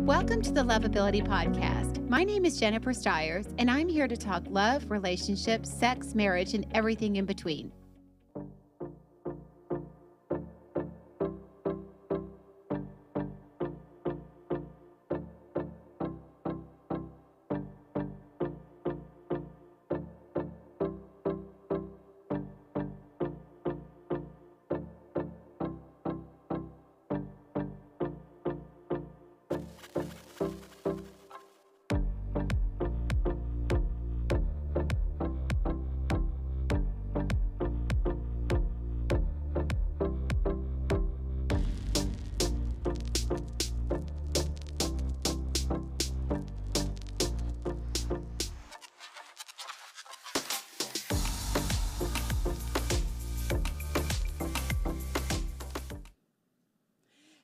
Welcome to the Lovability Podcast. My name is Jennifer Stiers, and I'm here to talk love, relationships, sex, marriage, and everything in between.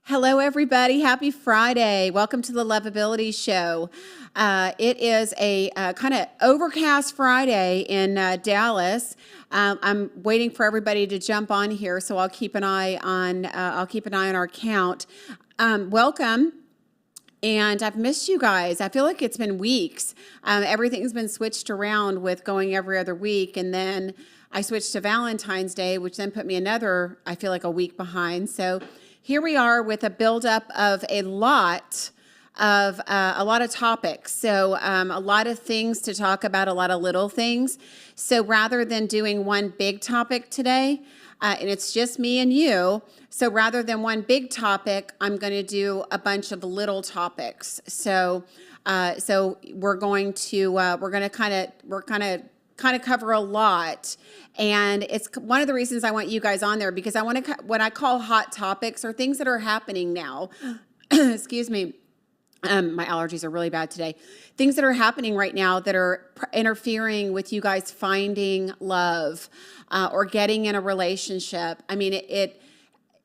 Hello, everybody. Happy Friday. Welcome to the Lovability Show. It is a kind of overcast Friday in Dallas. I'm waiting for everybody to jump on here, so I'll keep an eye on our count. Welcome. And I've missed you guys. I feel like it's been weeks. Everything's been switched around with going every other week, and then I switched to Valentine's Day, which then put me I feel like a week behind. So here we are with a buildup of a lot of topics. So a lot of things to talk about, a lot of little things. So rather than doing one big topic today, and it's just me and you, so rather than one big topic, I'm going to do a bunch of little topics. So we're going to kind of cover a lot. And it's one of the reasons I want you guys on there, because I want to, what I call hot topics or things that are happening now. Excuse me. My allergies are really bad today. Things that are happening right now that are interfering with you guys finding love or getting in a relationship. I mean,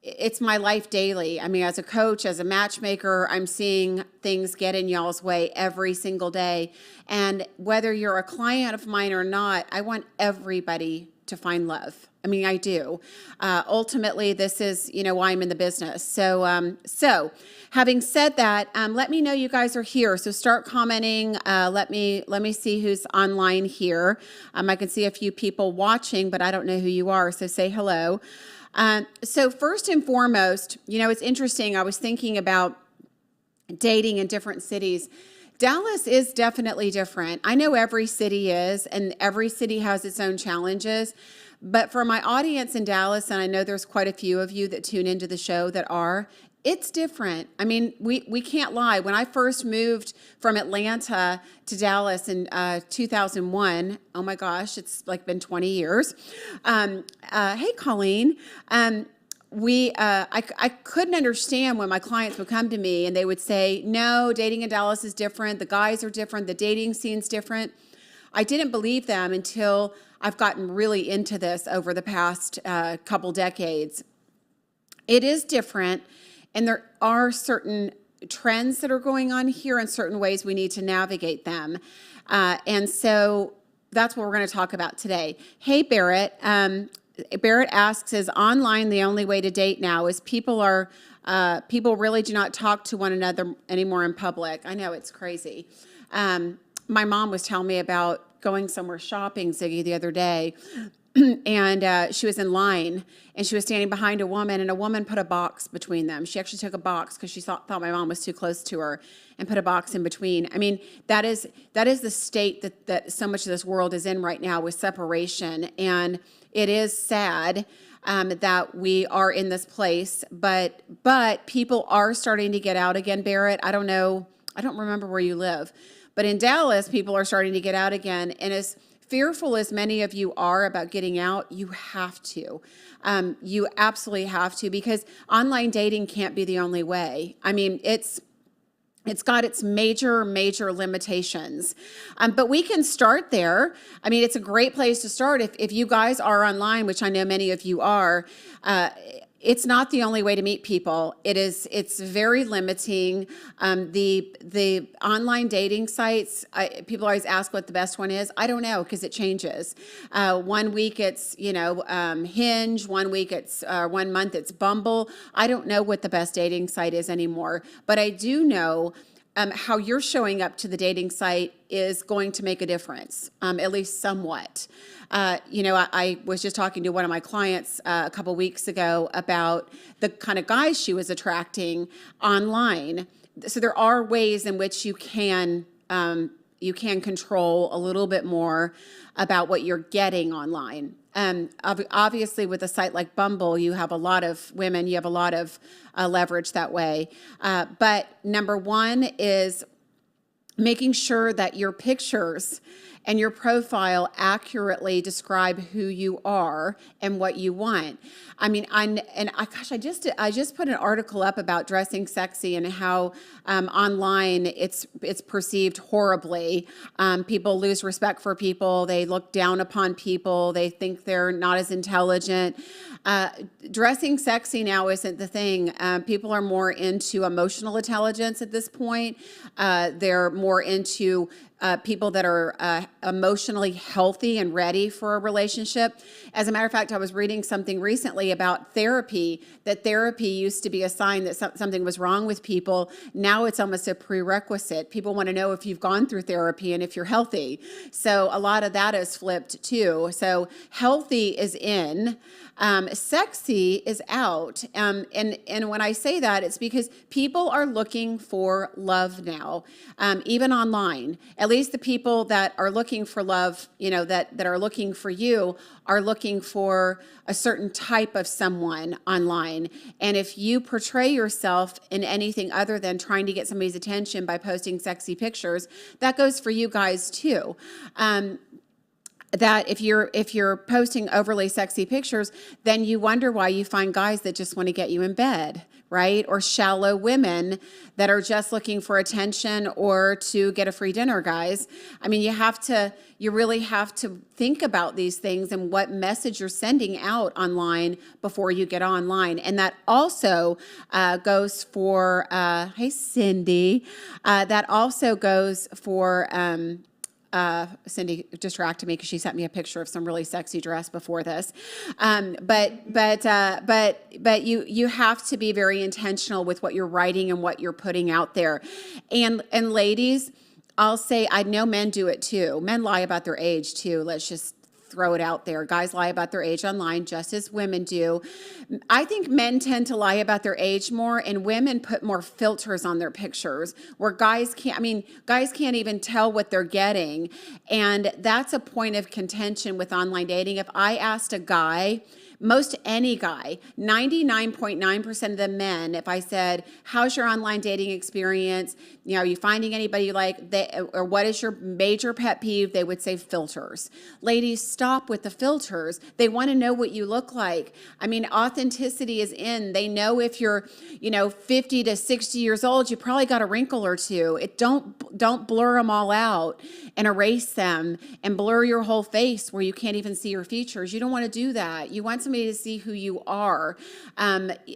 it's my life daily. I mean, as a coach, as a matchmaker, I'm seeing things get in y'all's way every single day. And whether you're a client of mine or not, I want everybody to find love. I mean, I do. Ultimately, this is, why I'm in the business. So having said that, let me know you guys are here. So start commenting. Let me see who's online here. I can see a few people watching, but I don't know who you are. So say hello. So first and foremost, it's interesting. I was thinking about dating in different cities. Dallas is definitely different. I know every city is, and every city has its own challenges. But for my audience in Dallas, and I know there's quite a few of you that tune into the show that are, it's different. I mean, we can't lie. When I first moved from Atlanta to Dallas in 2001, oh my gosh, it's like been 20 years. Hey, Colleen. I couldn't understand when my clients would come to me and they would say, no, dating in Dallas is different. The guys are different. The dating scene's different. I didn't believe them until I've gotten really into this over the past couple decades. It is different. And there are certain trends that are going on here and certain ways we need to navigate them. And so that's what we're going to talk about today. Hey, Barrett. Barrett asks, is online the only way to date now? Is people really do not talk to one another anymore in public? I know, it's crazy. My mom was telling me about going somewhere shopping, Ziggy, the other day. And she was in line, and she was standing behind a woman, and a woman put a box between them. She actually took a box because she thought my mom was too close to her, and put a box in between. I mean, that is the state that so much of this world is in right now with separation, and it is sad that we are in this place. But people are starting to get out again, Barrett. I don't know. I don't remember where you live, but in Dallas, people are starting to get out again, and as fearful as many of you are about getting out, you have to. You absolutely have to, because online dating can't be the only way. I mean, it's got its major limitations. But we can start there. I mean, it's a great place to start. If you guys are online, which I know many of you are, it's not the only way to meet people. It's very limiting. The online dating sites, people always ask what the best one is. I don't know, because it changes. 1 week it's, Hinge, 1 week it's, 1 month it's Bumble. I don't know what the best dating site is anymore, but I do know how you're showing up to the dating site is going to make a difference, at least somewhat. I was just talking to one of my clients a couple weeks ago about the kind of guys she was attracting online. So there are ways in which you can control a little bit more about what you're getting online. Obviously, with a site like Bumble, you have a lot of women, you have a lot of leverage that way. But number one is making sure that your pictures and your profile accurately describe who you are and what you want. I mean, I just put an article up about dressing sexy and how online it's perceived horribly. People lose respect for people. They look down upon people. They think they're not as intelligent. Dressing sexy now isn't the thing. People are more into emotional intelligence at this point. They're more into people that are emotionally healthy and ready for a relationship. As a matter of fact, I was reading something recently about therapy, that therapy used to be a sign that something was wrong with people. Now it's almost a prerequisite. People want to know if you've gone through therapy and if you're healthy. So a lot of that is flipped too. So healthy is in. Sexy is out. And when I say that, it's because people are looking for love now, even online. At least the people that are looking for love, that are looking for you, are looking for a certain type of someone online. And if you portray yourself in anything other than trying to get somebody's attention by posting sexy pictures, that goes for you guys too. That if you're posting overly sexy pictures, then you wonder why you find guys that just want to get you in bed, right? Or shallow women that are just looking for attention or to get a free dinner, guys. I mean, you really have to think about these things and what message you're sending out online before you get online. And that also goes for, hey, Cindy, that also goes for, Cindy distracted me because she sent me a picture of some really sexy dress before this. But you have to be very intentional with what you're writing and what you're putting out there. And ladies, I'll say, I know men do it too. Men lie about their age too. Let's just throw it out there. Guys lie about their age online just as women do. I think men tend to lie about their age more, and women put more filters on their pictures where guys can't even tell what they're getting. And that's a point of contention with online dating. If I asked a guy, most any guy, 99.9% of the men, if I said, how's your online dating experience? Are you finding anybody you like? Or what is your major pet peeve? They would say filters. Ladies, stop with the filters. They want to know what you look like. I mean, authenticity is in. They know if you're, 50 to 60 years old, you probably got a wrinkle or two. Don't blur them all out and erase them and blur your whole face where you can't even see your features. You don't want to do that. You want somebody to see who you are,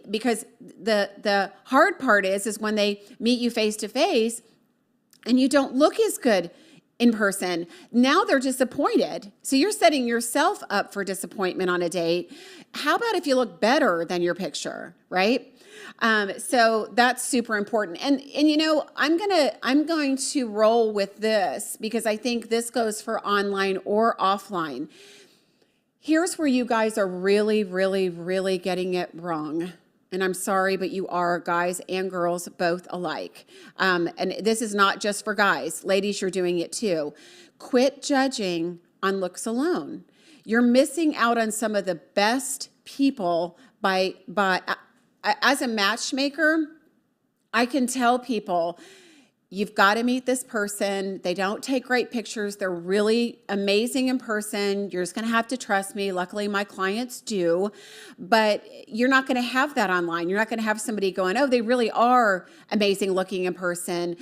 because the hard part is when they meet you face to face and you don't look as good in person. Now they're disappointed. So you're setting yourself up for disappointment on a date. How about if you look better than your picture, right? So that's super important. And I'm going to roll with this because I think this goes for online or offline. Here's where you guys are really, really, really getting it wrong. And I'm sorry, but you are, guys and girls, both alike. And this is not just for guys. Ladies, you're doing it too. Quit judging on looks alone. You're missing out on some of the best people by as a matchmaker, I can tell people, you've got to meet this person. They don't take great pictures. They're really amazing in person. You're just going to have to trust me. Luckily, my clients do. But you're not going to have that online. You're not going to have somebody going, oh, they really are amazing looking in person.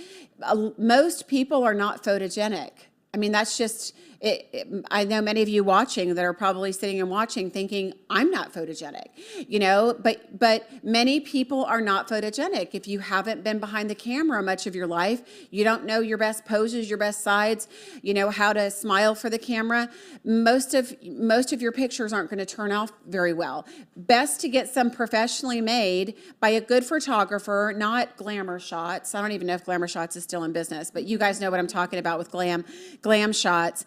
Most people are not photogenic. I mean, that's just, I know many of you watching that are probably sitting and watching thinking, I'm not photogenic, but many people are not photogenic. If you haven't been behind the camera much of your life, you don't know your best poses, your best sides, how to smile for the camera. Most of your pictures aren't going to turn out very well. Best to get some professionally made by a good photographer, not Glamour Shots. I don't even know if Glamour Shots is still in business, but you guys know what I'm talking about with glam shots.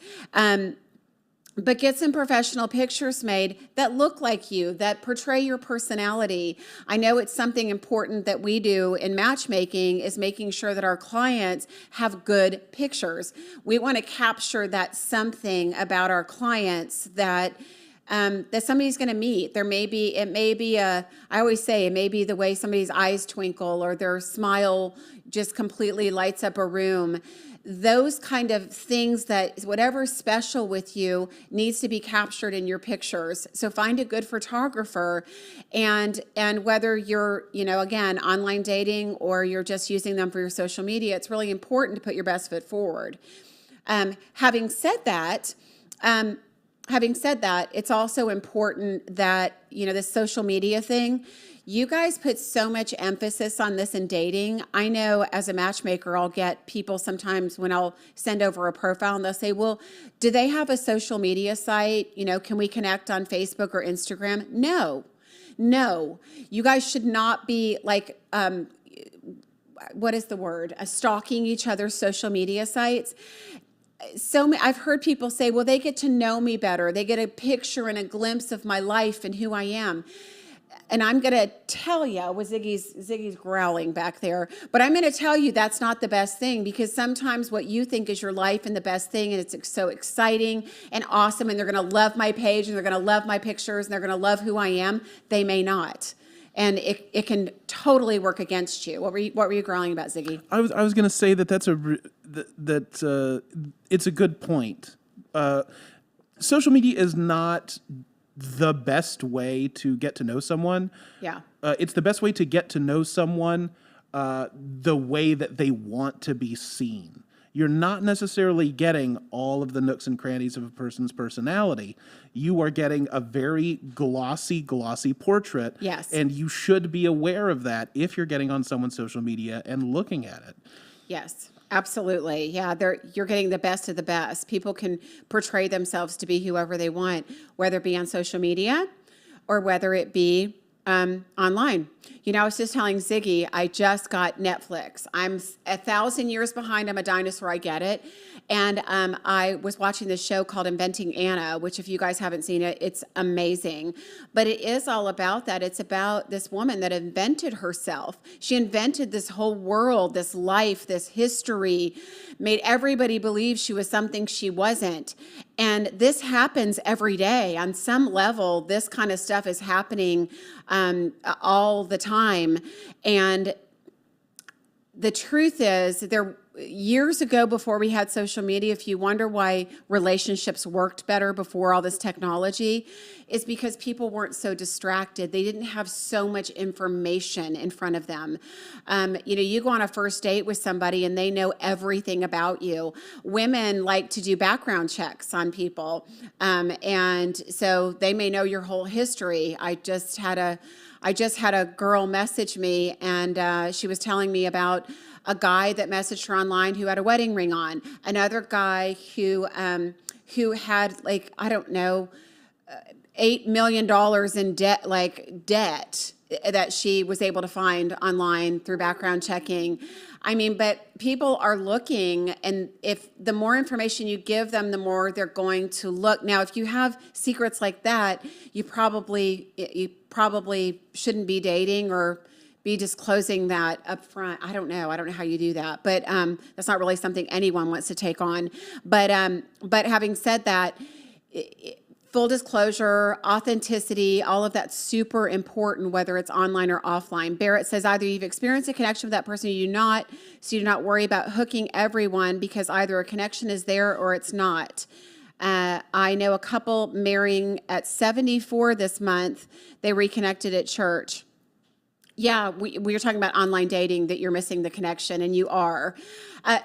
But get some professional pictures made that look like you, that portray your personality. I know it's something important that we do in matchmaking is making sure that our clients have good pictures. We want to capture that something about our clients that somebody's going to meet. I always say it may be the way somebody's eyes twinkle or their smile just completely lights up a room. Those kind of things that whatever's special with you needs to be captured in your pictures. So find a good photographer, and whether you're, again, online dating or you're just using them for your social media, it's really important to put your best foot forward. Having said that, it's also important that, this social media thing, you guys put so much emphasis on this in dating. I know as a matchmaker, I'll get people sometimes when I'll send over a profile and they'll say, well, do they have a social media site? Can we connect on Facebook or Instagram? No. You guys should not be like, what is the word? Stalking each other's social media sites. I've heard people say, well, they get to know me better. They get a picture and a glimpse of my life and who I am. And I'm going to tell you, Ziggy's growling back there, but I'm going to tell you that's not the best thing, because sometimes what you think is your life and the best thing, and it's so exciting and awesome, and they're going to love my page, and they're going to love my pictures, and they're going to love who I am, they may not. And it can totally work against you. What were you growling about, Ziggy? I was going to say that's it's a good point. Social media is not the best way to get to know someone. Yeah. It's the best way to get to know someone the way that they want to be seen. You're not necessarily getting all of the nooks and crannies of a person's personality. You are getting a very glossy portrait. Yes. And you should be aware of that if you're getting on someone's social media and looking at it. Yes. Absolutely. Yeah, you're getting the best of the best. People can portray themselves to be whoever they want, whether it be on social media or whether it be online. I was just telling Ziggy, I just got Netflix. I'm 1,000 years behind. I'm a dinosaur. I get it. And I was watching this show called Inventing Anna, which if you guys haven't seen it, it's amazing. But it is all about that. It's about this woman that invented herself. She invented this whole world, this life, this history, made everybody believe she was something she wasn't. And this happens every day. On some level, this kind of stuff is happening all the time. And the truth is, years ago, before we had social media, if you wonder why relationships worked better before all this technology, is because people weren't so distracted. They didn't have so much information in front of them. You go on a first date with somebody and they know everything about you. Women like to do background checks on people. And so they may know your whole history. I just had a girl message me, and she was telling me about a guy that messaged her online who had a wedding ring on, another guy who had $8 million in debt that she was able to find online through background checking. But people are looking, and if the more information you give them, the more they're going to look. Now, if you have secrets like that, you probably shouldn't be dating or be disclosing that up front. I don't know how you do that, but that's not really something anyone wants to take on. But having said that, full disclosure, authenticity, all of that's super important, whether it's online or offline. Barrett says either you've experienced a connection with that person or you do not, so you do not worry about hooking everyone, because either a connection is there or it's not. I know a couple marrying at 74 this month. They reconnected at church. Yeah, we were talking about online dating, that you're missing the connection, and you are.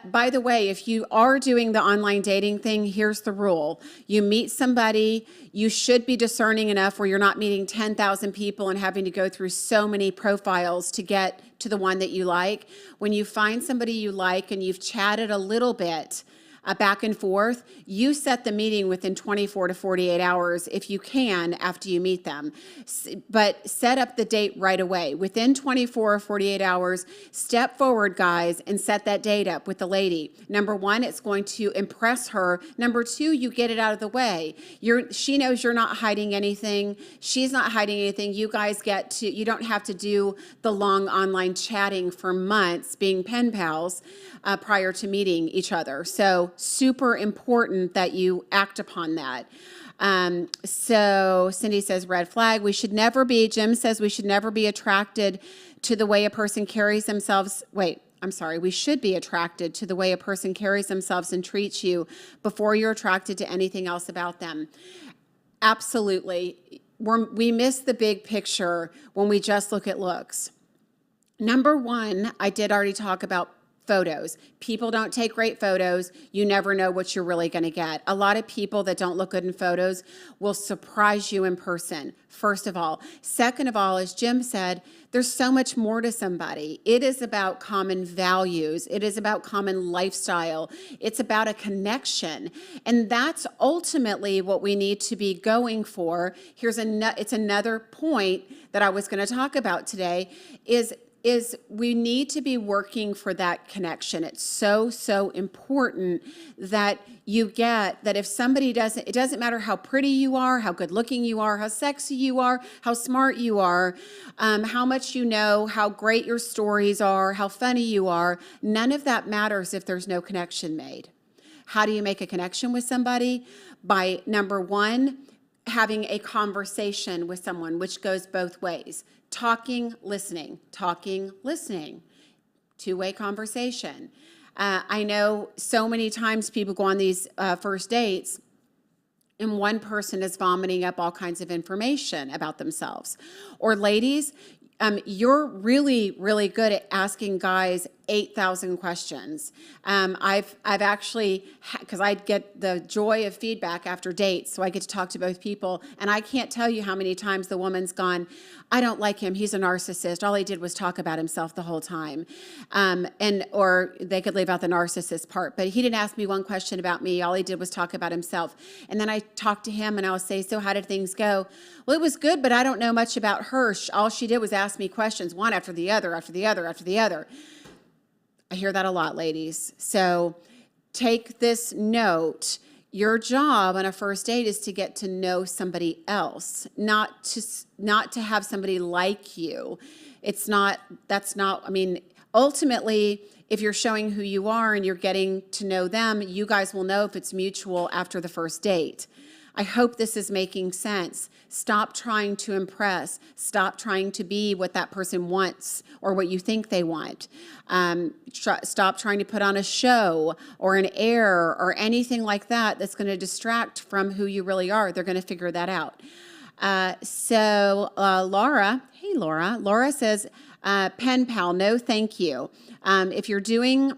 By the way, if you are doing the online dating thing, here's the rule. You meet somebody, you should be discerning enough where you're not meeting 10,000 people and having to go through so many profiles to get to the one that you like. When you find somebody you like and you've chatted a little bit, back and forth, you set the meeting within 24 to 48 hours if you can after you meet them. But set up the date right away. Within 24 or 48 hours, step forward, guys, and set that date up with the lady. Number one, it's going to impress her. Number two, you get it out of the way. She knows you're not hiding anything. She's not hiding anything. You guys you don't have to do the long online chatting for months, being pen pals, prior to meeting each other. So super important that you act upon that. So Cindy says, red flag. Jim says we should never be attracted to the way a person carries themselves. We should be attracted to the way a person carries themselves and treats you before you're attracted to anything else about them. Absolutely. We miss the big picture when we just look at looks. Number one, I did already talk about photos. People don't take great photos. You never know what you're really going to get. A lot of people that don't look good in photos will surprise you in person, first of all. Second of all, as Jim said, there's so much more to somebody. It is about common values. It is about common lifestyle. It's about a connection. And that's ultimately what we need to be going for. It's another point that I was going to talk about today is we need to be working for that connection. It's so, so important that you get that if somebody it doesn't matter how pretty you are, how good looking you are, how sexy you are, how smart you are, how much you know, how great your stories are, how funny you are. None of that matters if there's no connection made. How do you make a connection with somebody? By number one, having a conversation with someone, which goes both ways. Talking, listening, two-way conversation. I know so many times people go on these first dates and one person is vomiting up all kinds of information about themselves. Or ladies, you're really, really good at asking guys 8,000 questions. I've actually, because I get the joy of feedback after dates, so I get to talk to both people, and I can't tell you how many times the woman's gone, I don't like him, he's a narcissist, all he did was talk about himself the whole time. Or they could leave out the narcissist part, but he didn't ask me one question about me, all he did was talk about himself. And then I talk to him and I'll say, so how did things go? Well, it was good, but I don't know much about her. All she did was ask me questions, one after the other, after the other, after the other. I hear that a lot, ladies. So take this note. Your job on a first date is to get to know somebody else, not to have somebody like you. Ultimately, if you're showing who you are and you're getting to know them, you guys will know if it's mutual after the first date. I hope this is making sense. Stop trying to impress. Stop trying to be what that person wants or what you think they want. Stop trying to put on a show or an air or anything like that that's going to distract from who you really are. They're going to figure that out. Laura, hey Laura. Laura says, pen pal, no thank you. If you're doing...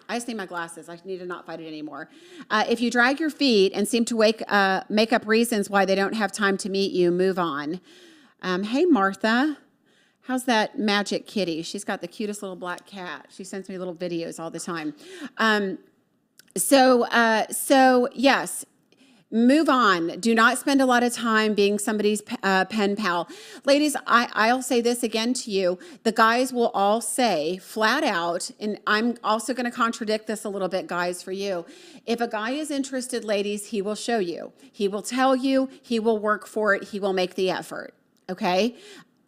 I just need my glasses. I need to not fight it anymore. If you drag your feet and seem to make up reasons why they don't have time to meet you, move on. Hey, Martha. How's that magic kitty? She's got the cutest little black cat. She sends me little videos all the time. So yes, move on. Do not spend a lot of time being somebody's pen pal. Ladies, I'll say this again to you. The guys will all say flat out, and I'm also going to contradict this a little bit, guys, for you. If a guy is interested, ladies, he will show you. He will tell you. He will work for it. He will make the effort. Okay?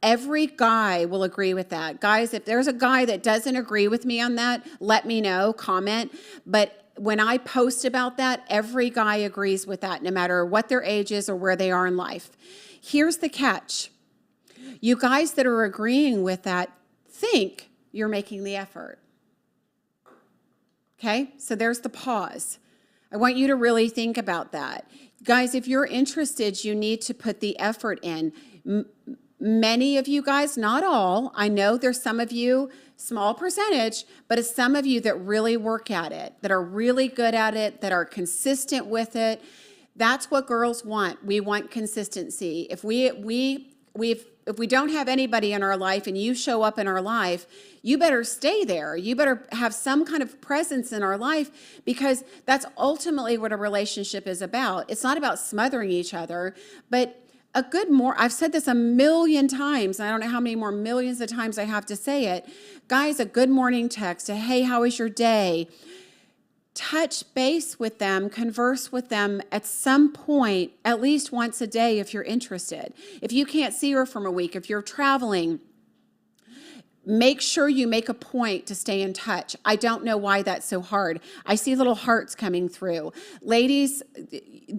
Every guy will agree with that. Guys, if there's a guy that doesn't agree with me on that, let me know, comment. But when I post about that, every guy agrees with that, no matter what their age is or where they are in life. Here's the catch. You guys that are agreeing with that think you're making the effort. Okay? So there's the pause. I want you to really think about that. Guys, if you're interested, you need to put the effort in. many of you guys, not all, I know there's some of you, small percentage, but it's some of you that really work at it, that are really good at it, that are consistent with it. That's what girls want. We want consistency. If we don't have anybody in our life and you show up in our life, you better stay there. You better have some kind of presence in our life, because that's ultimately what a relationship is about. It's not about smothering each other, but I've said this a million times. I don't know how many more millions of times I have to say it. Guys, a good morning text, a hey, how was your day? Touch base with them, converse with them at some point, at least once a day if you're interested. If you can't see her from a week, if you're traveling, make sure you make a point to stay in touch. I don't know why that's so hard. I see little hearts coming through. Ladies,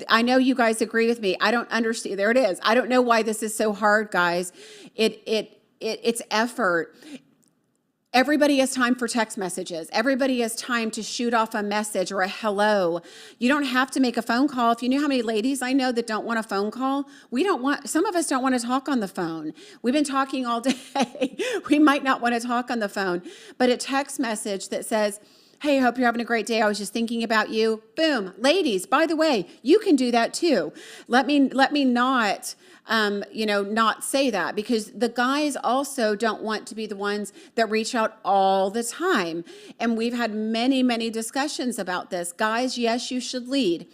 I know you guys agree with me. I don't understand. There it is. I don't know why this is so hard, guys. It's effort. Everybody has time for text messages. Everybody has time to shoot off a message or a hello. You don't have to make a phone call. If you knew how many ladies I know that don't want a phone call, some of us don't want to talk on the phone. We've been talking all day. We might not want to talk on the phone, but a text message that says, hey, I hope you're having a great day. I was just thinking about you. Boom. Ladies, by the way, you can do that too. Let me not not say that, because the guys also don't want to be the ones that reach out all the time. And we've had many, many discussions about this. Guys, yes, you should lead.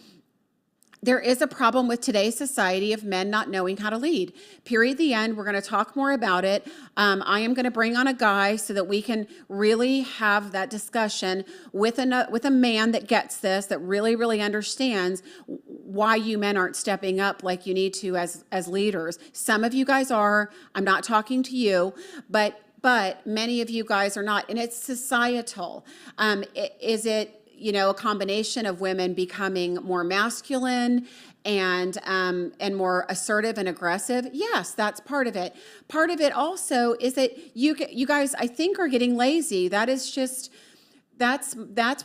There is a problem with today's society of men not knowing how to lead. Period. The end. We're going to talk more about it. I am going to bring on a guy so that we can really have that discussion with a man that gets this, that really, really understands why you men aren't stepping up like you need to as leaders. Some of you guys are. I'm not talking to you, but many of you guys are not, and it's societal. Is it a combination of women becoming more masculine and more assertive and aggressive? Yes, that's part of it. Part of it also is that you guys, I think, are getting lazy. That is just, that's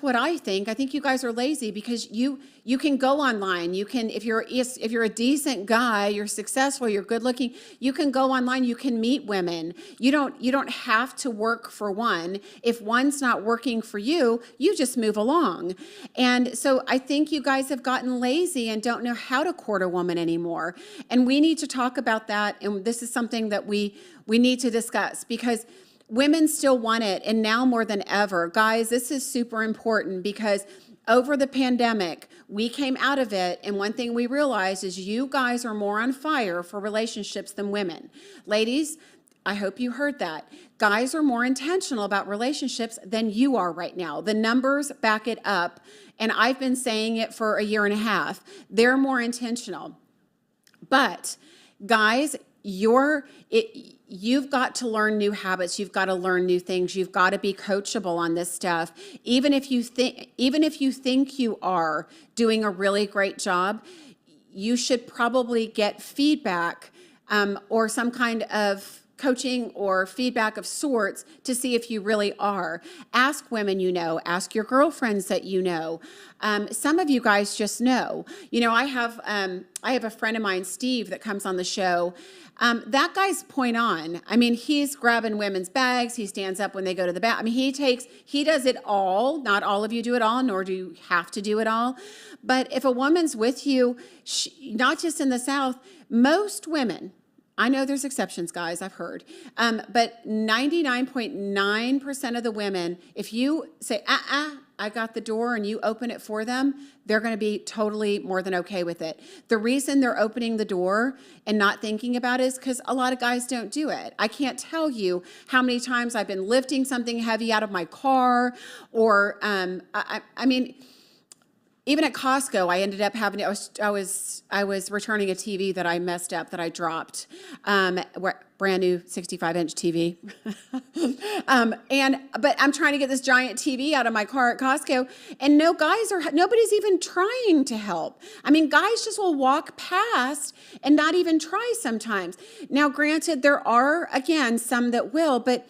what I think. I think you guys are lazy because you can go online. You can, if you're a decent guy, you're successful, you're good looking, you can go online, you can meet women. You don't have to work for one. If one's not working for you, you just move along. And so I think you guys have gotten lazy and don't know how to court a woman anymore. And we need to talk about that. And this is something that we need to discuss, because women still want it, and now more than ever. Guys, this is super important, because over the pandemic, we came out of it, and one thing we realized is you guys are more on fire for relationships than women. Ladies, I hope you heard that. Guys are more intentional about relationships than you are right now. The numbers back it up, and I've been saying it for a year and a half. They're more intentional. But guys, you've got to learn new habits. You've got to learn new things. You've got to be coachable on this stuff. Even if you think you are doing a really great job, you should probably get feedback or some kind of coaching or feedback of sorts to see if you really are. Ask women you know. Ask your girlfriends that you know. Some of you guys just know. I have a friend of mine, Steve, that comes on the show. That guy's point on. I mean, he's grabbing women's bags. He stands up when they go to the bath. I mean, he does it all. Not all of you do it all, nor do you have to do it all. But if a woman's with you, not just in the South, most women, I know there's exceptions, guys, I've heard, but 99.9% of the women, if you say, I got the door, and you open it for them, they're going to be totally more than okay with it. The reason they're opening the door and not thinking about it is because a lot of guys don't do it. I can't tell you how many times I've been lifting something heavy out of my car, or I mean, even at Costco, I ended up having, I was returning a TV that I messed up, that I dropped, brand new 65-inch TV. But I'm trying to get this giant TV out of my car at Costco, and nobody's even trying to help. I mean, guys just will walk past and not even try sometimes. Now, granted, there are, again, some that will, but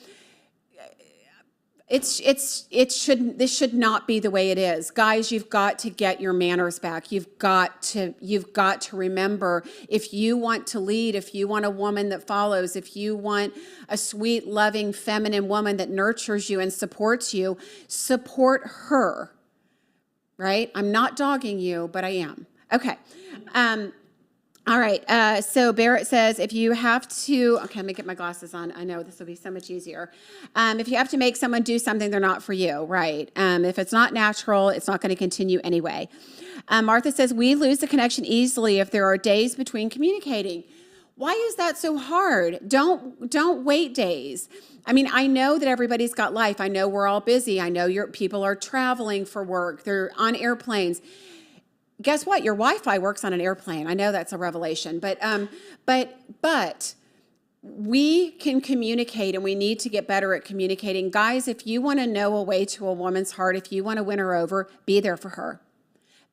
This should not be the way it is. Guys, you've got to get your manners back. You've got to remember, if you want to lead, if you want a woman that follows, if you want a sweet, loving, feminine woman that nurtures you and supports you, support her, right? I'm not dogging you, but I am. Okay. All right. So Barrett says, if you have to, okay, let me get my glasses on. I know this will be so much easier. If you have to make someone do something, they're not for you, right? If it's not natural, it's not going to continue anyway. Martha says, we lose the connection easily if there are days between communicating. Why is that so hard? Don't wait days. I mean, I know that everybody's got life. I know we're all busy. I know people are traveling for work. They're on airplanes. Guess what? Your Wi-Fi works on an airplane. I know that's a revelation, but we can communicate, and we need to get better at communicating. Guys, if you want to know a way to a woman's heart, if you want to win her over, be there for her.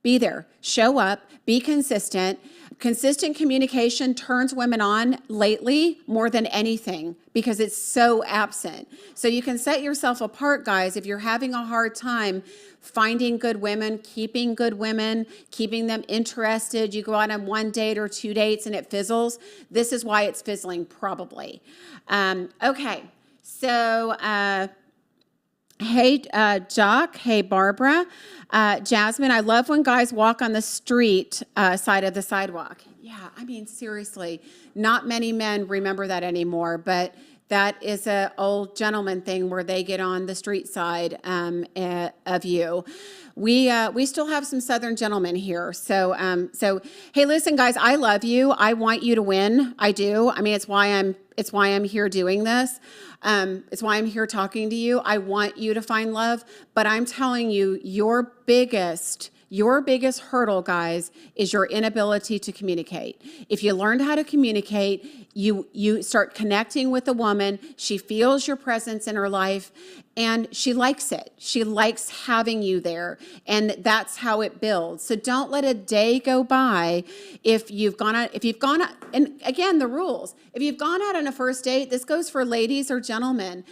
Be there. Show up. Be consistent. Consistent communication turns women on lately more than anything because it's so absent. So you can set yourself apart, guys, if you're having a hard time finding good women, keeping them interested. You go out on 1 date or 2 dates and it fizzles. This is why it's fizzling, probably. Okay. So, hey, Jock. Hey, Barbara. Jasmine, I love when guys walk on the street side of the sidewalk. Yeah, I mean, seriously, not many men remember that anymore, but that is an old gentleman thing where they get on the street side of you. We still have some Southern gentlemen here. So hey, listen, guys, I love you. I want you to win. I do. I mean, it's why I'm here doing this. It's why I'm here talking to you. I want you to find love, but I'm telling you, your biggest hurdle, guys, is your inability to communicate. If you learned how to communicate, you start connecting with a woman, she feels your presence in her life, and she likes it. She likes having you there, and that's how it builds. So don't let a day go by if you've gone out, and again, the rules. If you've gone out on a first date, this goes for ladies or gentlemen,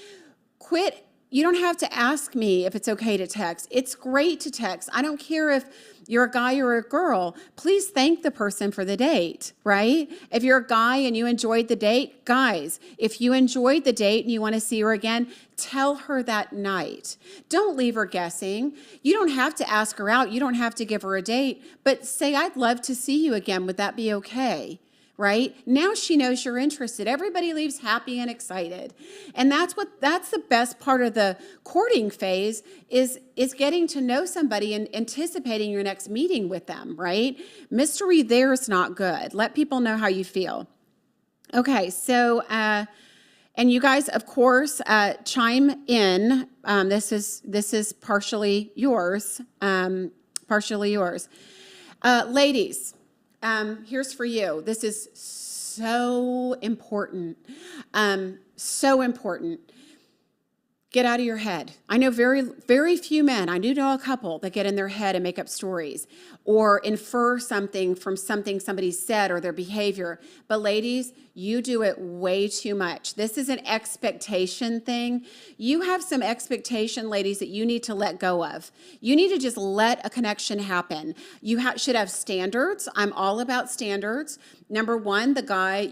quit. You don't have to ask me if it's okay to text. It's great to text. I don't care if you're a guy or a girl. Please thank the person for the date, right? If you're a guy and you enjoyed the date, guys, if you enjoyed the date and you want to see her again, tell her that night. Don't leave her guessing. You don't have to ask her out. You don't have to give her a date, but say, I'd love to see you again. Would that be okay? Right? Now she knows you're interested. Everybody leaves happy and excited. And that's the best part of the courting phase is getting to know somebody and anticipating your next meeting with them, right? Mystery there is not good. Let people know how you feel. Okay, so and you guys, of course, chime in. This is partially yours. Ladies. Here's for you. This is so important. So important. Get out of your head. I know very, very few men, I do know a couple that get in their head and make up stories or infer something from something somebody said or their behavior. But ladies, you do it way too much. This is an expectation thing. You have some expectation, ladies, that you need to let go of. You need to just let a connection happen. You should have standards. I'm all about standards. Number one,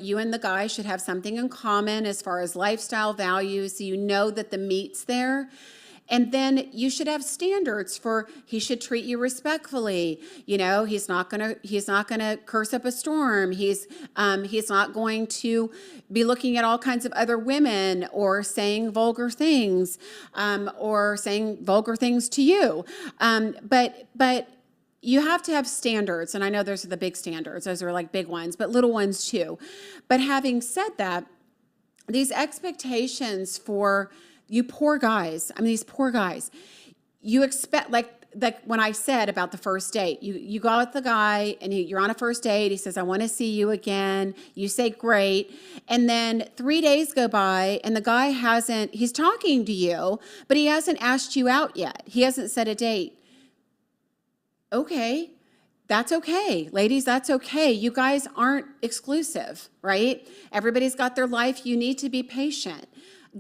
you and the guy should have something in common as far as lifestyle values, so you know that the meat's there. And then you should have standards for he should treat you respectfully. You know, he's not gonna curse up a storm. He's not going to be looking at all kinds of other women or saying vulgar things to you. But you have to have standards, and I know those are the big standards. Those are like big ones, but little ones too. But having said that, these expectations for you poor guys, these poor guys, you expect, like when I said about the first date, you go with the guy and you're on a first date. He says, I want to see you again. You say, great. And then 3 days go by and the guy he's talking to you, but he hasn't asked you out yet. He hasn't set a date. Okay. That's okay. Ladies, that's okay. You guys aren't exclusive, right? Everybody's got their life. You need to be patient.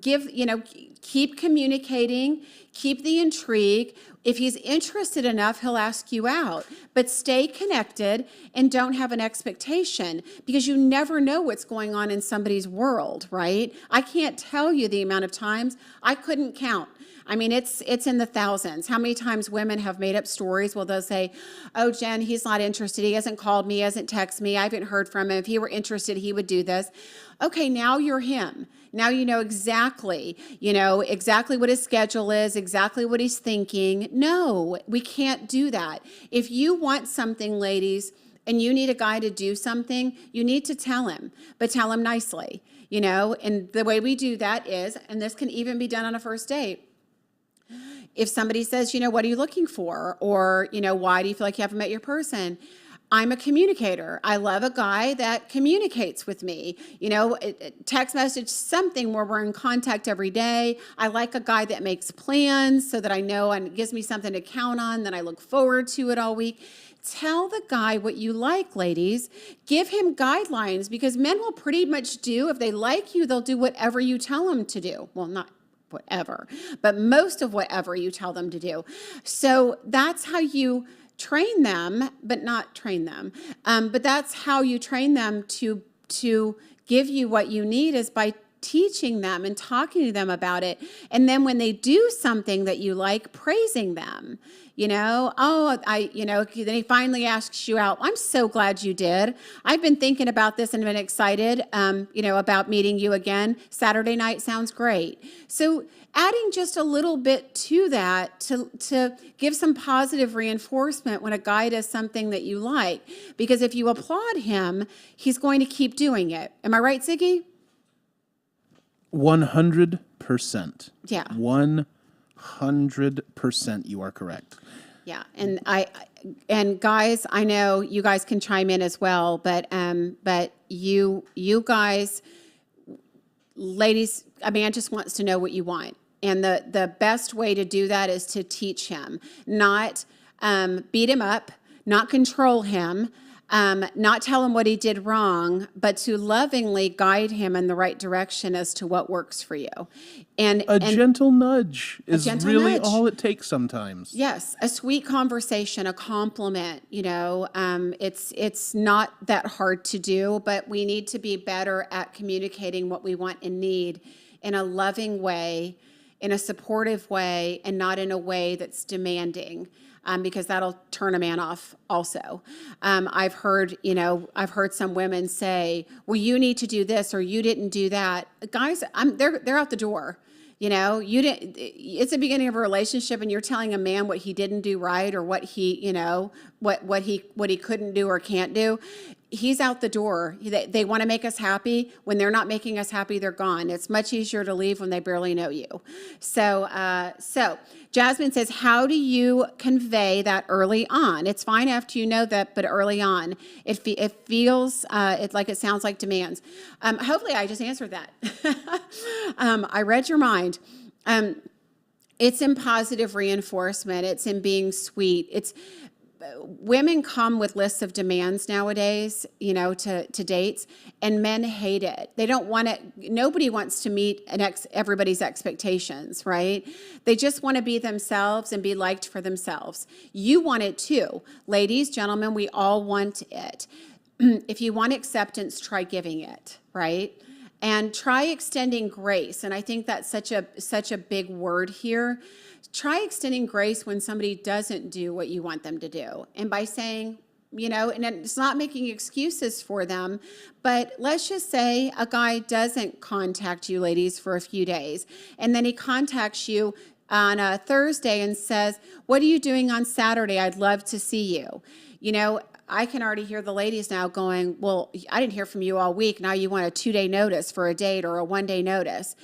keep communicating, keep the intrigue. If he's interested enough, he'll ask you out, but stay connected and don't have an expectation, because you never know what's going on in somebody's world, right? I can't tell you the amount of times, I couldn't count. I mean, it's in the thousands. How many times women have made up stories? Well, they'll say, oh, Jen, he's not interested. He hasn't called me, he hasn't texted me. I haven't heard from him. If he were interested, he would do this. Okay, now you're him. Now you know exactly what his schedule is, exactly what he's thinking. No, we can't do that. If you want something, ladies, and you need a guy to do something, you need to tell him, but tell him nicely, and the way we do that is, and this can even be done on a first date. If somebody says, what are you looking for? Or, why do you feel like you haven't met your person? I'm a communicator. I love a guy that communicates with me. Text message, something where we're in contact every day. I like a guy that makes plans so that I know and gives me something to count on, that I look forward to it all week. Tell the guy what you like, ladies. Give him guidelines, because men will pretty much do, if they like you, they'll do whatever you tell them to do. Well, not whatever, but most of whatever you tell them to do. So that's how you train them, but not train them. But that's how you train them to give you what you need, is by teaching them and talking to them about it. And then when they do something that you like, praising them. Then he finally asks you out. I'm so glad you did. I've been thinking about this and been excited, about meeting you again. Saturday night sounds great. So adding just a little bit to that to give some positive reinforcement when a guy does something that you like. Because if you applaud him, he's going to keep doing it. Am I right, Ziggy? 100%. Yeah. 100% you are correct. Yeah, and guys, I know you guys can chime in as well, but you guys, ladies, a man just wants to know what you want, and the best way to do that is to teach him, not beat him up, not control him, not tell him what he did wrong, but to lovingly guide him in the right direction as to what works for you. And gentle nudge is really nudge. all it takes sometimes. Yes, a sweet conversation, a compliment, it's not that hard to do, but we need to be better at communicating what we want and need in a loving way, in a supportive way, and not in a way that's demanding. Because that'll turn a man off also. I've heard some women say, well, you need to do this, or you didn't do that. Guys, they're out the door. It's the beginning of a relationship, and you're telling a man what he didn't do right, or what he, what he couldn't do or can't do. He's out the door. They want to make us happy. When they're not making us happy, they're gone. It's much easier to leave when they barely know you. So Jasmine says, how do you convey that early on? It's fine after you know that, but early on, it feels it sounds like demands. Hopefully, I just answered that. I read your mind. It's in positive reinforcement. It's in being sweet. Women come with lists of demands nowadays, to dates, and men hate it. They don't want it. Nobody wants to meet everybody's expectations, right? They just want to be themselves and be liked for themselves. You want it too. Ladies, gentlemen, we all want it. If you want acceptance, try giving it, right? And try extending grace. And I think that's such a big word here. Try extending grace when somebody doesn't do what you want them to do. And by saying, and it's not making excuses for them, but let's just say a guy doesn't contact you, ladies, for a few days. And then he contacts you on a Thursday and says, what are you doing on Saturday? I'd love to see you. I can already hear the ladies now going, well, I didn't hear from you all week. Now you want a 2-day notice for a date or a 1-day notice.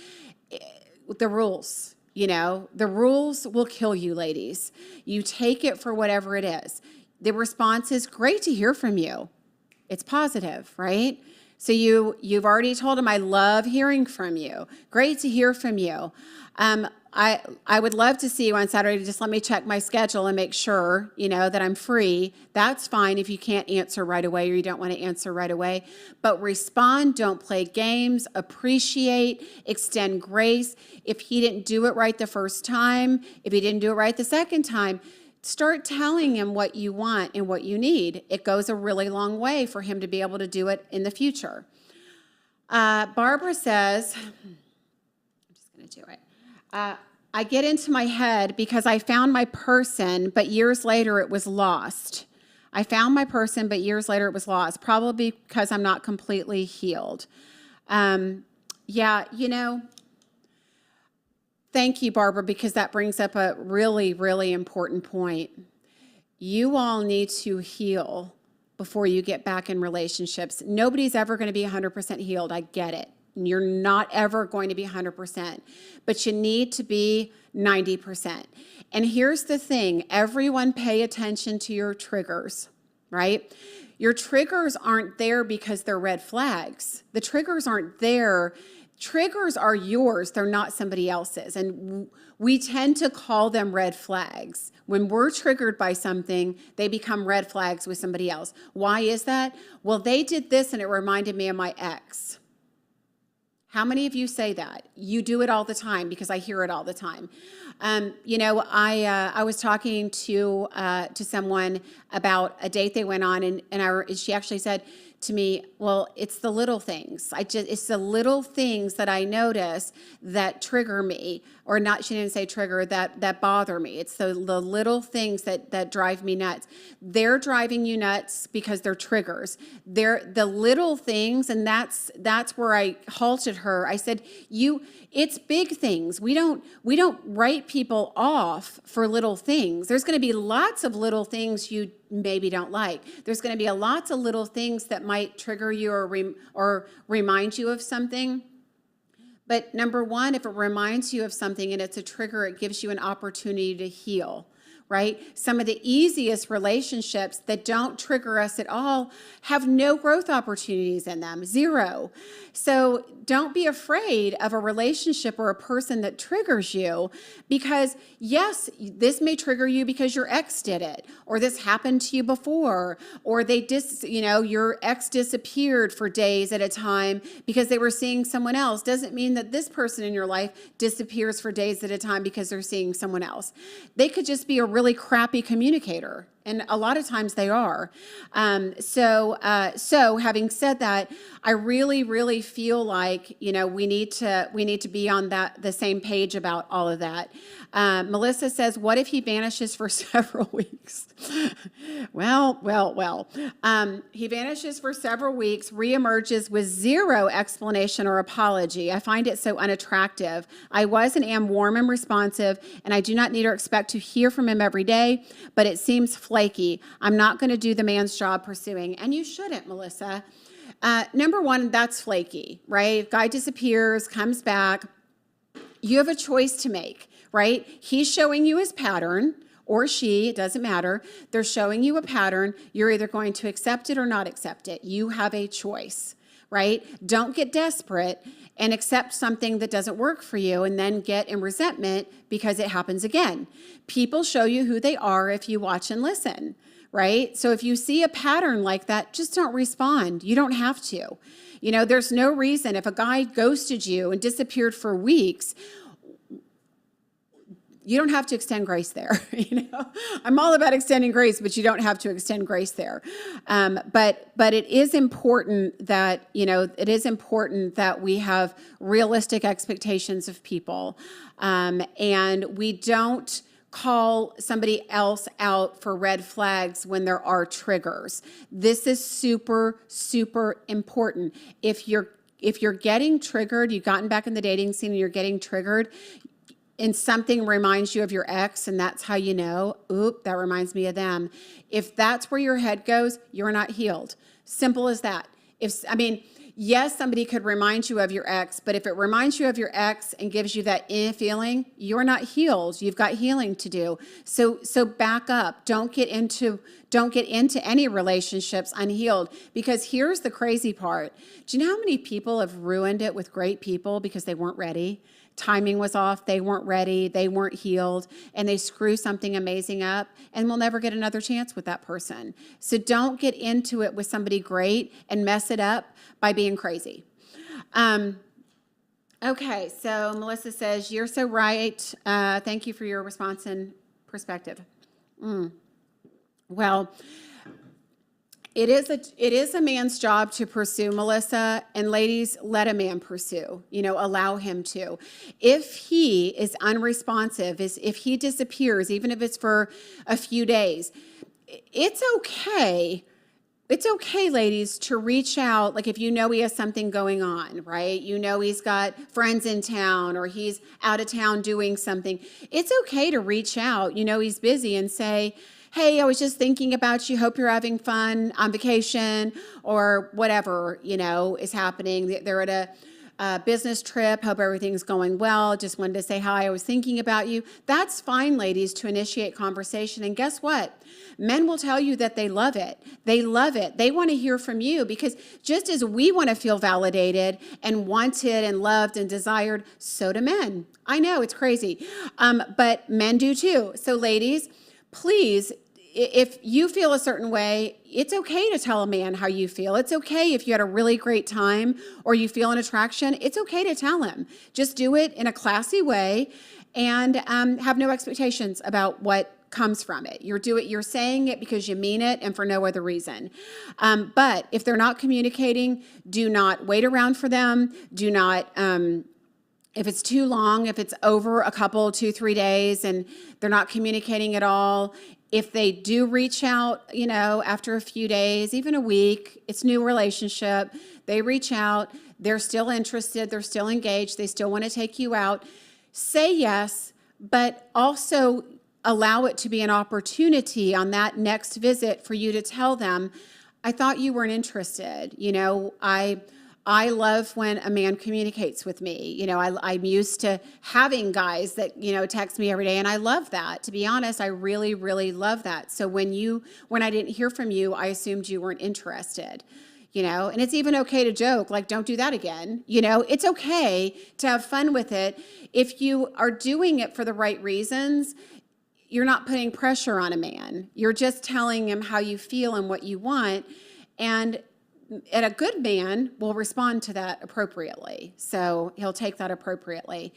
The rules. The rules will kill you, ladies. You take it for whatever it is. The response is, great to hear from you. It's positive, right? So you've already told him, I love hearing from you. Great to hear from you. I would love to see you on Saturday. Just let me check my schedule and make sure, that I'm free. That's fine if you can't answer right away or you don't want to answer right away. But respond, don't play games, appreciate, extend grace. If he didn't do it right the first time, if he didn't do it right the second time, start telling him what you want and what you need. It goes a really long way for him to be able to do it in the future. Barbara says, I'm just going to do it. I get into my head because I found my person, but years later it was lost. I found my person, but years later it was lost, probably because I'm not completely healed. Thank you, Barbara, because that brings up a really, really important point. You all need to heal before you get back in relationships. Nobody's ever going to be 100% healed. I get it. You're not ever going to be 100%, but you need to be 90%. And here's the thing, everyone pay attention to your triggers, right? Your triggers aren't there because they're red flags. The triggers aren't there. Triggers are yours, they're not somebody else's. And we tend to call them red flags. When we're triggered by something, they become red flags with somebody else. Why is that? Well, they did this and it reminded me of my ex. How many of you say that? You do it all the time because I hear it all the time. I was talking to someone about a date they went on, and she actually said to me, well, it's the little things. It's the little things that I notice that trigger me, or not, she didn't say trigger, that bother me. It's the little things that drive me nuts. They're driving you nuts because they're triggers. They're the little things, and that's where I halted her. I said, it's big things. We don't write people off for little things. There's going to be lots of little things you maybe don't like. There's going to be lots of little things that might trigger you or remind you of something. But number one, if it reminds you of something and it's a trigger, it gives you an opportunity to heal, right? Some of the easiest relationships that don't trigger us at all have no growth opportunities in them, zero. So don't be afraid of a relationship or a person that triggers you, because yes, this may trigger you because your ex did it, or this happened to you before, or your ex disappeared for days at a time because they were seeing someone else. Doesn't mean that this person in your life disappears for days at a time because they're seeing someone else. They could just be a really crappy communicator. And a lot of times they are. So having said that, I really, really feel like, we need to be on the same page about all of that. Melissa says, what if he vanishes for several weeks? Well. He vanishes for several weeks, reemerges with zero explanation or apology. I find it so unattractive. I was and am warm and responsive, and I do not need or expect to hear from him every day, but it seems flaky. I'm not going to do the man's job pursuing. And you shouldn't, Melissa. Number one, that's flaky, right? If guy disappears, comes back, you have a choice to make, right? He's showing you his pattern, or she, it doesn't matter. They're showing you a pattern. You're either going to accept it or not accept it. You have a choice, right? Don't get desperate and accept something that doesn't work for you and then get in resentment because it happens again. People show you who they are if you watch and listen, right? So if you see a pattern like that, just don't respond. You don't have to. There's no reason. If a guy ghosted you and disappeared for weeks, you don't have to extend grace there. I'm all about extending grace, but you don't have to extend grace there. But it is important that, we have realistic expectations of people. And we don't call somebody else out for red flags when there are triggers. This is super, super important. If you're getting triggered, you've gotten back in the dating scene and you're getting triggered, and something reminds you of your ex, and that's how you know, that reminds me of them. If that's where your head goes, you're not healed. Simple as that. Yes, somebody could remind you of your ex, but if it reminds you of your ex and gives you that feeling, you're not healed. You've got healing to do. So back up. Don't get into any relationships unhealed, because here's the crazy part. Do you know how many people have ruined it with great people because they weren't ready timing was off, they weren't ready, they weren't healed, and they screw something amazing up, and we'll never get another chance with that person. So don't get into it with somebody great and mess it up by being crazy. Okay, so Melissa says, you're so right. Thank you for your response and perspective. Well, it is a man's job to pursue, Melissa, and ladies, let a man pursue, allow him to. If he is unresponsive, if he disappears, even if it's for a few days, it's okay. It's okay, ladies, to reach out, like if he has something going on, right? He's got friends in town or he's out of town doing something. It's okay to reach out, he's busy, and say, hey, I was just thinking about you. Hope you're having fun on vacation or whatever, is happening. They're at a business trip. Hope everything's going well. Just wanted to say hi. I was thinking about you. That's fine, ladies, to initiate conversation. And guess what? Men will tell you that they love it. They love it. They want to hear from you, because just as we want to feel validated and wanted and loved and desired, so do men. I know, it's crazy. But men do too. So ladies, please, if you feel a certain way, it's okay to tell a man how you feel. It's okay if you had a really great time or you feel an attraction. It's okay to tell him. Just do it in a classy way and have no expectations about what comes from it. You're saying it because you mean it and for no other reason. But if they're not communicating, do not wait around for them. Do not, if it's too long, if it's over a couple, 2-3 days and they're not communicating at all, if they do reach out, after a few days, even a week, it's new relationship, they reach out, they're still interested, they're still engaged, they still want to take you out, say yes, but also allow it to be an opportunity on that next visit for you to tell them, I thought you weren't interested. I love when a man communicates with me. I'm used to having guys that, text me every day, and I love that. To be honest, I really, really love that. So when I didn't hear from you, I assumed you weren't interested. And it's even okay to joke, like, don't do that again. It's okay to have fun with it. If you are doing it for the right reasons, you're not putting pressure on a man. You're just telling him how you feel and what you want. And a good man will respond to that appropriately. So he'll take that appropriately.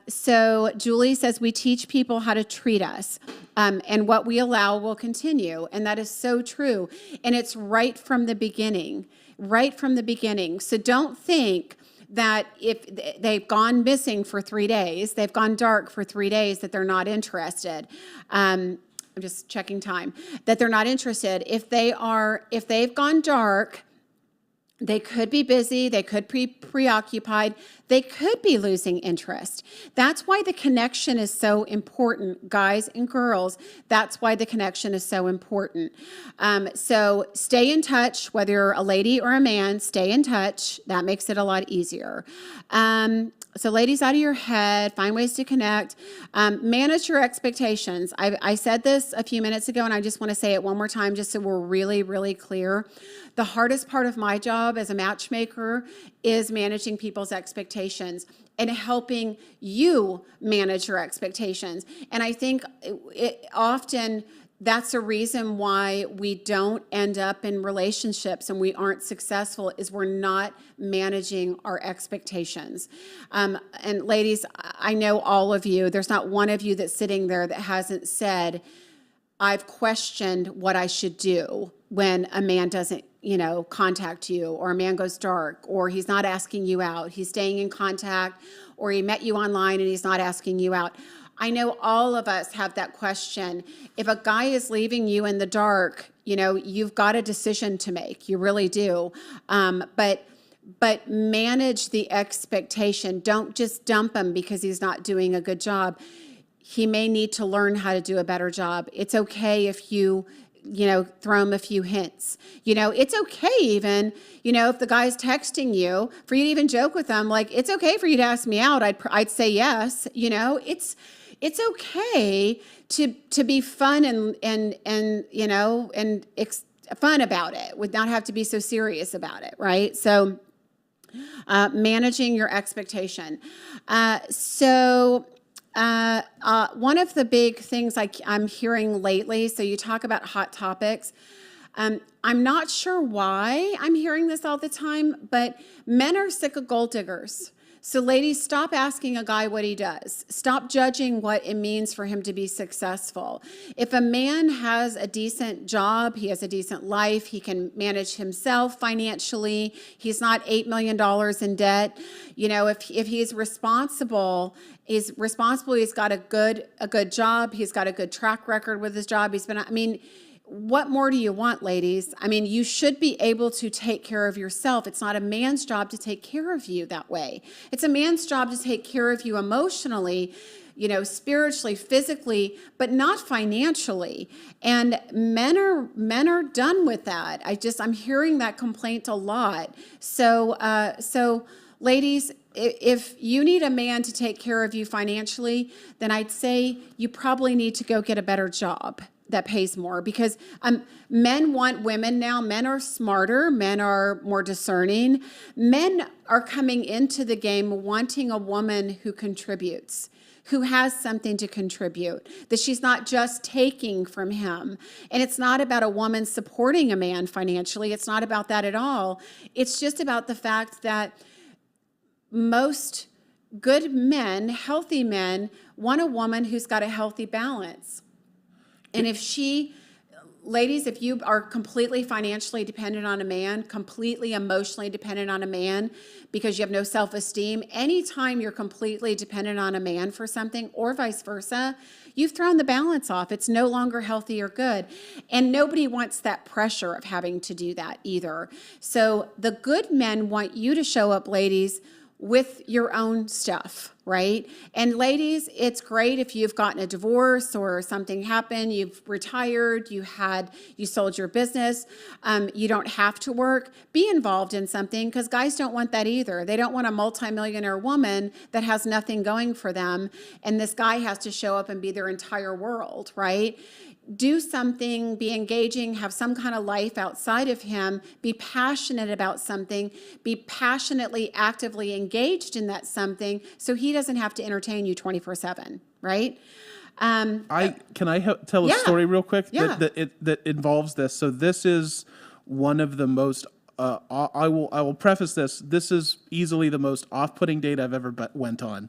So Julie says, we teach people how to treat us, and what we allow will continue. And that is so true. And it's right from the beginning, So don't think that if they've gone missing for 3 days, they've gone dark for 3 days, that they're not interested. I'm just checking time, that they're not interested. If they've gone dark, they could be busy, they could be preoccupied, they could be losing interest. That's why the connection is so important, guys and girls. That's why the connection is so important. So stay in touch, whether you're a lady or a man, stay in touch. That makes it a lot easier. So ladies, out of your head, find ways to connect. Manage your expectations. I said this a few minutes ago, and I just want to say it one more time just so we're really, really clear. The hardest part of my job as a matchmaker is managing people's expectations and helping you manage your expectations. And I think often that's a reason why we don't end up in relationships and we aren't successful, is we're not managing our expectations. And ladies, I know all of you, there's not one of you that's sitting there that hasn't said, I've questioned what I should do when a man doesn't, contact you, or a man goes dark, or he's not asking you out, he's staying in contact, or he met you online and he's not asking you out. I know all of us have that question. If a guy is leaving you in the dark, you've got a decision to make. You really do. But manage the expectation. Don't just dump him because he's not doing a good job. He may need to learn how to do a better job. It's okay if you throw him a few hints. It's okay even, if the guy's texting you, for you to even joke with them, like, it's okay for you to ask me out. I'd say yes. It's okay to be fun and fun about it, would not have to be so serious about it, right? So Managing your expectation. One of the big things I'm hearing lately, so you talk about hot topics. I'm not sure why I'm hearing this all the time, but men are sick of gold diggers. So ladies, stop asking a guy what he does. Stop judging what it means for him to be successful. If a man has a decent job, he has a decent life, he can manage himself financially, he's not $8 million in debt. You know, if he's responsible, he's got a good job, he's got a good track record with his job, what more do you want, ladies? I mean, you should be able to take care of yourself. It's not a man's job to take care of you that way. It's a man's job to take care of you emotionally, you know, spiritually, physically, but not financially. And men are done with that. I'm hearing that complaint a lot. So ladies, if you need a man to take care of you financially, then I'd say you probably need to go get a better job that pays more, because men want women now. Men are smarter. Men are more discerning. Men are coming into the game wanting a woman who contributes, who has something to contribute, that she's not just taking from him. And it's not about a woman supporting a man financially. It's not about that at all. It's just about the fact that most good men, healthy men, want a woman who's got a healthy balance. And ladies, if you are completely financially dependent on a man, completely emotionally dependent on a man because you have no self-esteem, anytime you're completely dependent on a man for something or vice versa, you've thrown the balance off. It's no longer healthy or good. And nobody wants that pressure of having to do that either. So the good men want you to show up, ladies, with your own stuff, right? And ladies, it's great if you've gotten a divorce or something happened, you've retired, you sold your business, you don't have to work. Be involved in something, because guys don't want that either. They don't want a multimillionaire woman that has nothing going for them, and this guy has to show up and be their entire world, right? Do something, be engaging, have some kind of life outside of him, be passionate about something, be passionately, actively engaged in that something, so he doesn't have to entertain you 24/7, right? Can I tell a story real quick that involves this? So this is one of the most. I will preface this. This is easily the most off-putting date I've ever went on.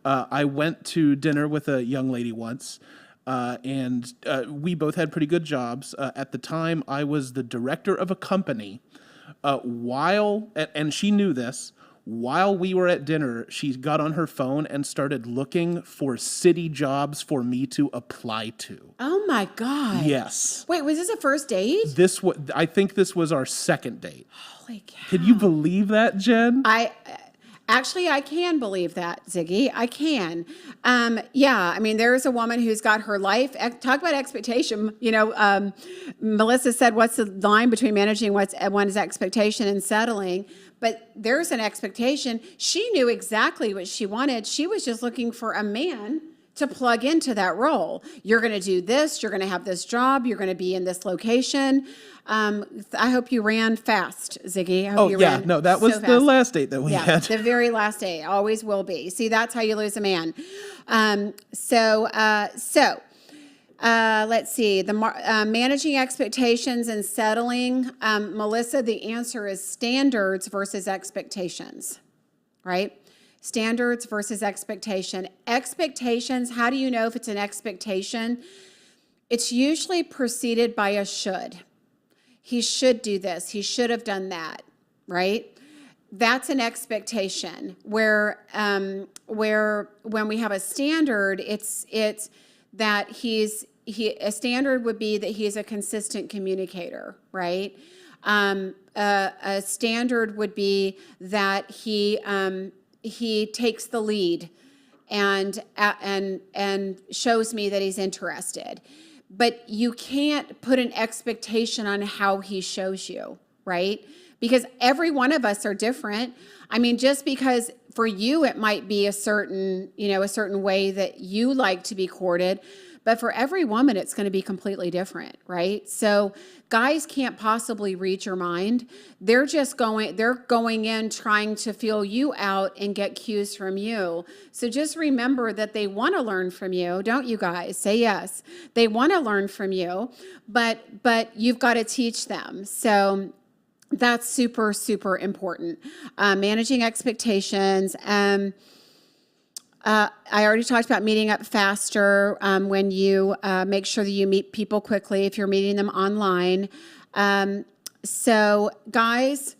I went to dinner with a young lady once. And we both had pretty good jobs. At the time, I was the director of a company. And she knew this, while we were at dinner, she got on her phone and started looking for city jobs for me to apply to. Oh my God. Yes. Wait, was this a first date? I think this was our second date. Holy cow. Can you believe that, Jen? Actually, I can believe that, Ziggy. I can. There's a woman who's got her life. Talk about expectation. Melissa said, what's the line between managing one's expectation and settling? But there's an expectation. She knew exactly what she wanted. She was just looking for a man to plug into that role. You're going to do this. You're going to have this job. You're going to be in this location. I hope you ran fast, Ziggy. That was the last date that we had. The very last date. Always will be. See, that's how you lose a man. Let's see. Managing expectations and settling. Melissa, the answer is standards versus expectations, right? Standards versus expectation. Expectations, how do you know if it's an expectation? It's usually preceded by a should. He should do this. He should have done that, right? That's an expectation where when we have a standard, it's that a standard would be that he's a consistent communicator, right? A standard would be that he takes the lead and shows me that he's interested. But you can't put an expectation on how he shows you, right? Because every one of us are different. I mean, just because for you, it might be a certain way that you like to be courted. But for every woman, it's going to be completely different, right? So guys can't possibly read your mind. They're going in trying to feel you out and get cues from you. So just remember that they want to learn from you, don't you guys? Say yes. They want to learn from you, but you've got to teach them. So that's super, super important. Managing expectations. I already talked about meeting up faster when you make sure that you meet people quickly if you're meeting them online. So guys,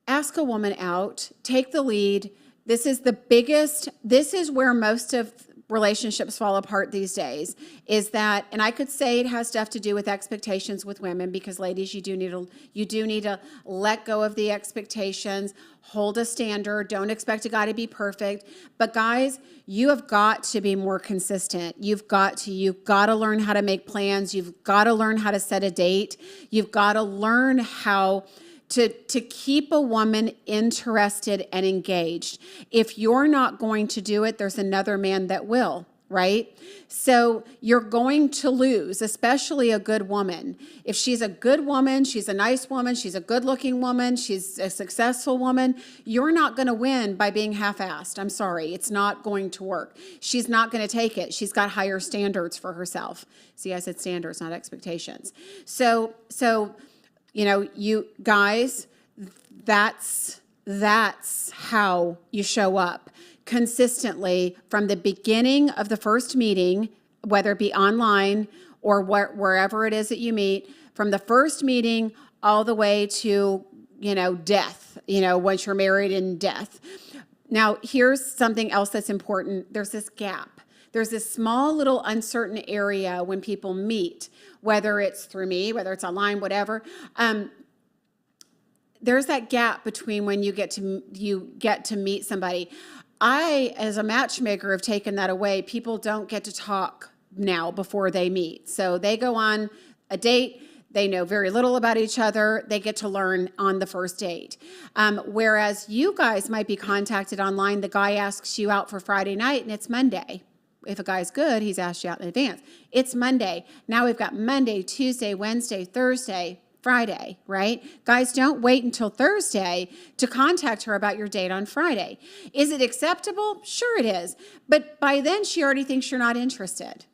ask a woman out, take the lead. This is where most of relationships fall apart these days, is that, and I could say it has stuff to do with expectations with women, because ladies, you do need to let go of the expectations, hold a standard, don't expect a guy to be perfect. But guys, you have got to be more consistent. You've got to learn how to make plans. You've got to learn how to set a date. You've got to learn how to keep a woman interested and engaged. If you're not going to do it, there's another man that will, right? So you're going to lose, especially a good woman. If she's a good woman, she's a nice woman, she's a good-looking woman, she's a successful woman, you're not going to win by being half-assed. I'm sorry. It's not going to work. She's not going to take it. She's got higher standards for herself. See, I said standards, not expectations. So you guys, that's how you show up consistently from the beginning of the first meeting, whether it be online or wherever it is that you meet, from the first meeting all the way to, death, once you're married in death. Now, here's something else that's important. There's this gap. There's this small little uncertain area when people meet, whether it's through me, whether it's online, whatever. There's that gap between when you get to meet somebody. I, as a matchmaker, have taken that away. People don't get to talk now before they meet. So they go on a date. They know very little about each other. They get to learn on the first date. Whereas you guys might be contacted online. The guy asks you out for Friday night, and it's Monday. If a guy's good, he's asked you out in advance. It's Monday. Now we've got Monday, Tuesday, Wednesday, Thursday, Friday, right? Guys, don't wait until Thursday to contact her about your date on Friday. Is it acceptable? Sure it is. But by then, she already thinks you're not interested.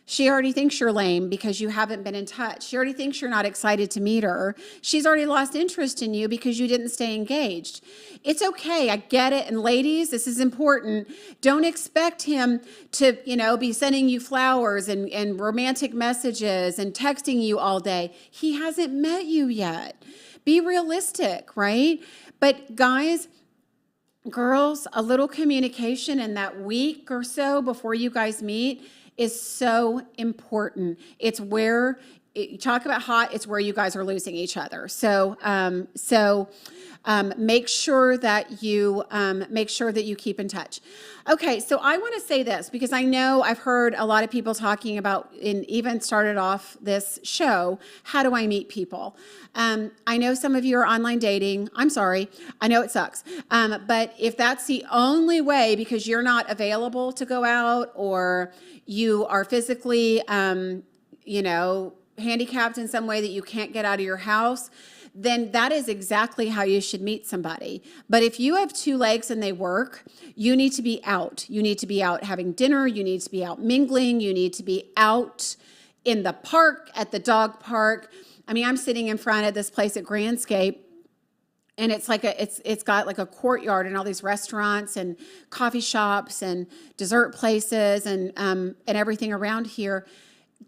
She already thinks you're lame because you haven't been in touch. She already thinks you're not excited to meet her. She's already lost interest in you because you didn't stay engaged. It's okay. I get it. And ladies, this is important. Don't expect him to, be sending you flowers and romantic messages and texting you all day. He hasn't met you yet. Be realistic, right? But guys, girls, a little communication in that week or so before you guys meet is so important. It's where you talk about hot. It's where you guys are losing each other. So make sure that you keep in touch. Okay, so I want to say this because I know I've heard a lot of people talking about, and even started off this show, how do I meet people? I know some of you are online dating. I'm sorry. I know it sucks. But if that's the only way because you're not available to go out, or you are physically, handicapped in some way that you can't get out of your house, then that is exactly how you should meet somebody. But if you have two legs and they work, you need to be out. You need to be out having dinner. You need to be out mingling. You need to be out in the park, at the dog park. I mean, I'm sitting in front of this place at Grandscape, and it's got like a courtyard and all these restaurants and coffee shops and dessert places and everything around here.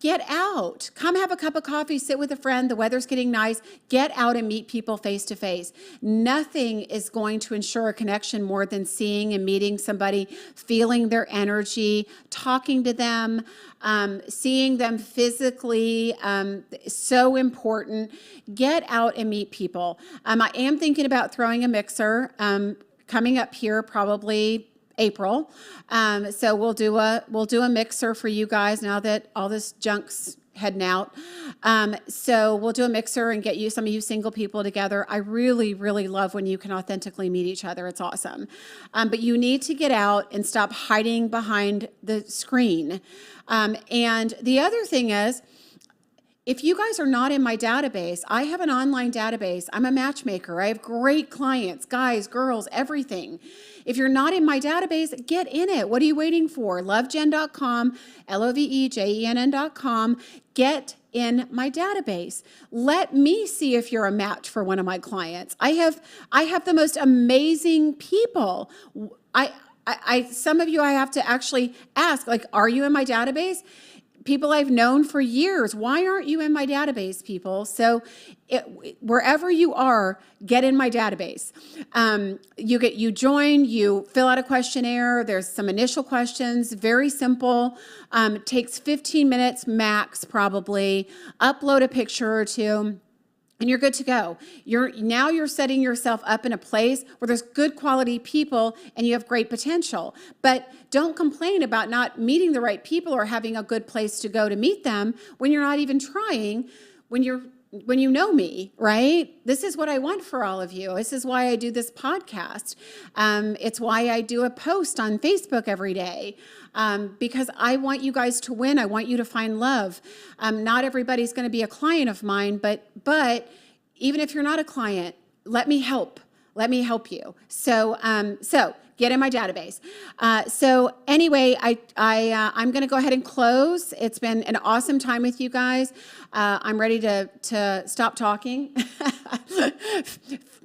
Get out. Come have a cup of coffee, sit with a friend. The weather's getting nice. Get out and meet people face to face. Nothing is going to ensure a connection more than seeing and meeting somebody, feeling their energy, talking to them, seeing them physically. So important. Get out and meet people. I am thinking about throwing a mixer coming up here probably April. So we'll do a mixer for you guys now that all this junk's heading out. So we'll do a mixer and get some of you single people together. I really, really love when you can authentically meet each other. It's awesome. But you need to get out and stop hiding behind the screen. And the other thing is, if you guys are not in my database, I have an online database. I'm a matchmaker. I have great clients, guys, girls, everything. If you're not in my database, get in it. What are you waiting for? Lovejen.com, LOVEJENN.com. Get in my database. Let me see if you're a match for one of my clients. I have the most amazing people. Some of you I have to actually ask, like, are you in my database? People I've known for years. Why aren't you in my database, people? So wherever you are, get in my database. You join, you fill out a questionnaire. There's some initial questions, very simple. Takes 15 minutes max, probably. Upload a picture or two. And you're good to go. You're setting yourself up in a place where there's good quality people and you have great potential. But don't complain about not meeting the right people or having a good place to go to meet them when you're not even trying, when you know me, right? This is what I want for all of you. This is why I do this podcast. It's why I do a post on Facebook every day. Because I want you guys to win. I want you to find love. Not everybody's going to be a client of mine, but even if you're not a client, let me help. Let me help you. So get in my database. So anyway, I'm going to go ahead and close. It's been an awesome time with you guys. I'm ready to stop talking.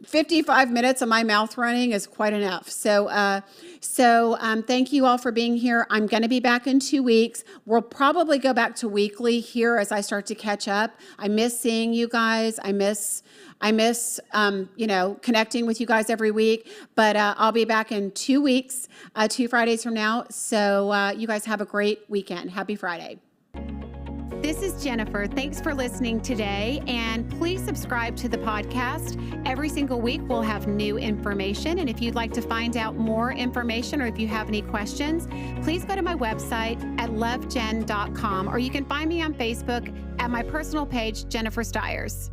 55 minutes of my mouth running is quite enough. So thank you all for being here. I'm going to be back in 2 weeks. We'll probably go back to weekly here as I start to catch up. I miss seeing you guys. I miss connecting with you guys every week. But I'll be back in 2 weeks, 2 Fridays from now. So you guys have a great weekend. Happy Friday. This is Jennifer. Thanks for listening today, and please subscribe to the podcast. Every single week we'll have new information, and if you'd like to find out more information or if you have any questions, please go to my website at lovejen.com, or you can find me on Facebook at my personal page, Jennifer Stiers.